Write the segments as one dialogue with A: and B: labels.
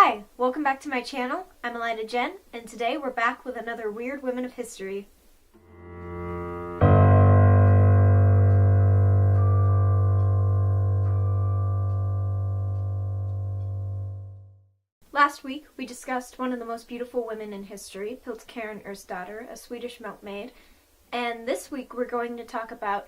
A: Hi, welcome back to my channel. I'm Elida Jen, and today we're back with another Weird Women of History. Last week, we discussed one of the most beautiful women in history, Piltkarin Ersdotter, a Swedish milkmaid, and this week we're going to talk about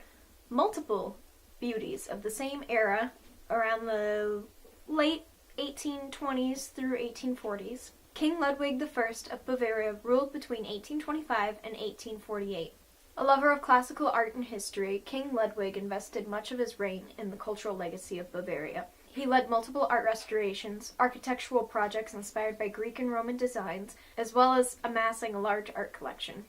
A: multiple beauties of the same era around the late 1820s through 1840s. King Ludwig I of Bavaria ruled between 1825 and 1848. A lover of classical art and history, King Ludwig invested much of his reign in the cultural legacy of Bavaria. He led multiple art restorations, architectural projects inspired by Greek and Roman designs, as well as amassing a large art collection.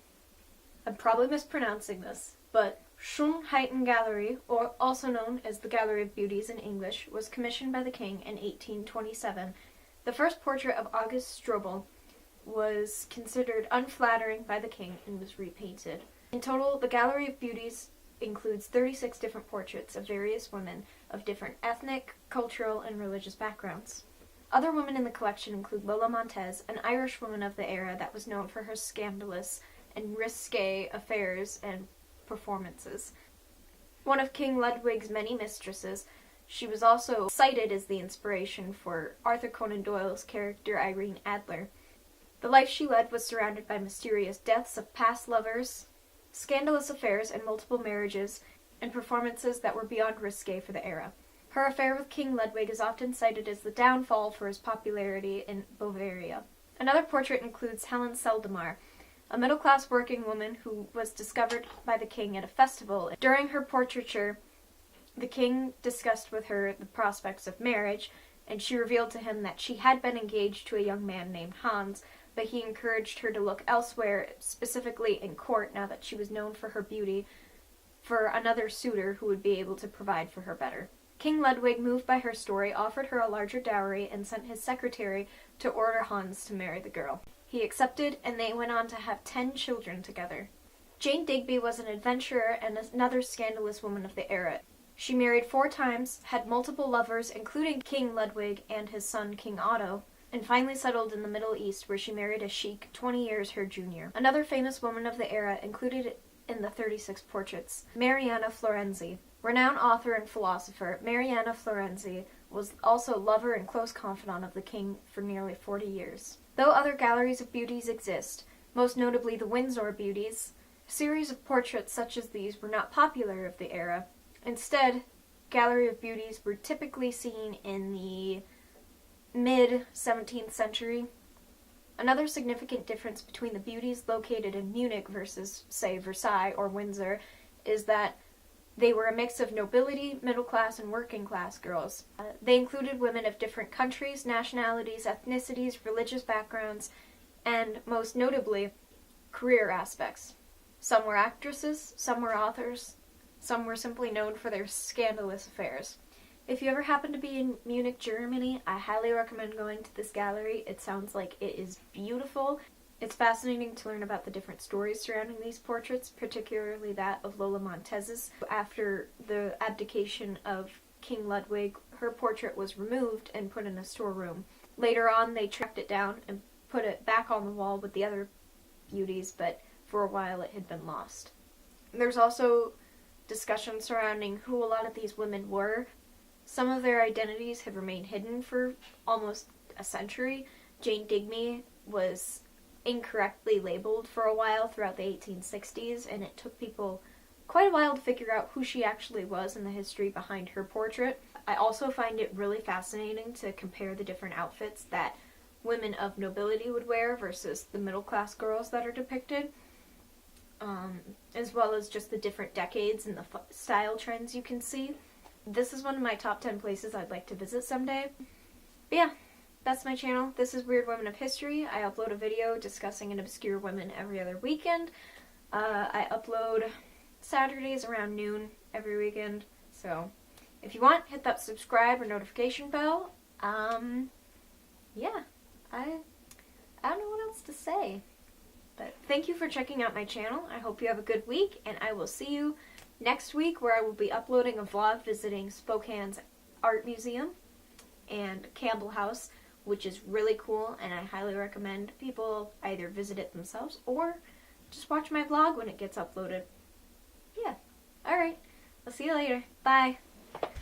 A: I'm probably mispronouncing this, but Schönheiten-Galerie, or also known as the Gallery of Beauties in English, was commissioned by the king in 1827. The first portrait of August Strobel was considered unflattering by the king and was repainted. In total, the Gallery of Beauties includes 36 different portraits of various women of different ethnic, cultural, and religious backgrounds. Other women in the collection include Lola Montez, an Irish woman of the era that was known for her scandalous and risque affairs and performances. One of King Ludwig's many mistresses, she was also cited as the inspiration for Arthur Conan Doyle's character Irene Adler. The life she led was surrounded by mysterious deaths of past lovers, scandalous affairs and multiple marriages, and performances that were beyond risque for the era. Her affair with King Ludwig is often cited as the downfall for his popularity in Bavaria. Another portrait includes Helen Seldemar, a middle-class working woman who was discovered by the king at a festival. During her portraiture, the king discussed with her the prospects of marriage, and she revealed to him that she had been engaged to a young man named Hans, but he encouraged her to look elsewhere, specifically in court, now that she was known for her beauty, for another suitor who would be able to provide for her better. King Ludwig, moved by her story, offered her a larger dowry and sent his secretary to order Hans to marry the girl. He accepted, and they went on to have 10 children together. Jane Digby was an adventurer and another scandalous woman of the era. She married 4 times, had multiple lovers, including King Ludwig and his son King Otto, and finally settled in the Middle East, where she married a sheik 20 years her junior. Another famous woman of the era included in the 36 portraits, Mariana Florenzi. Renowned author and philosopher, Mariana Florenzi was also lover and close confidant of the king for nearly 40 years. Though other galleries of beauties exist, most notably the Windsor Beauties, a series of portraits such as these were not popular of the era. Instead, Gallery of Beauties were typically seen in the mid-17th century. Another significant difference between the beauties located in Munich versus, say, Versailles or Windsor is that they were a mix of nobility, middle-class, and working-class girls. They included women of different countries, nationalities, ethnicities, religious backgrounds, and, most notably, career aspects. Some were actresses, some were authors, some were simply known for their scandalous affairs. If you ever happen to be in Munich, Germany, I highly recommend going to this gallery. It sounds like it is beautiful. It's fascinating to learn about the different stories surrounding these portraits, particularly that of Lola Montez's. After the abdication of King Ludwig, her portrait was removed and put in a storeroom. Later on, they tracked it down and put it back on the wall with the other beauties, but for a while it had been lost. There's also discussion surrounding who a lot of these women were. Some of their identities have remained hidden for almost a century. Jane Digby was incorrectly labeled for a while throughout the 1860s, and it took people quite a while to figure out who she actually was and the history behind her portrait. I also find it really fascinating to compare the different outfits that women of nobility would wear versus the middle-class girls that are depicted, as well as just the different decades and the style trends you can see. This is one of my top 10 places I'd like to visit someday. But yeah, that's my channel. This is Weird Women of History. I upload a video discussing an obscure woman every other weekend. I upload Saturdays around noon every weekend. So if you want, hit that subscribe or notification bell. Yeah, I don't know what else to say. But thank you for checking out my channel. I hope you have a good week, and I will see you next week, where I will be uploading a vlog visiting Spokane's Art Museum and Campbell House, which is really cool, and I highly recommend people either visit it themselves or just watch my vlog when it gets uploaded. Yeah. Alright. I'll see you later. Bye.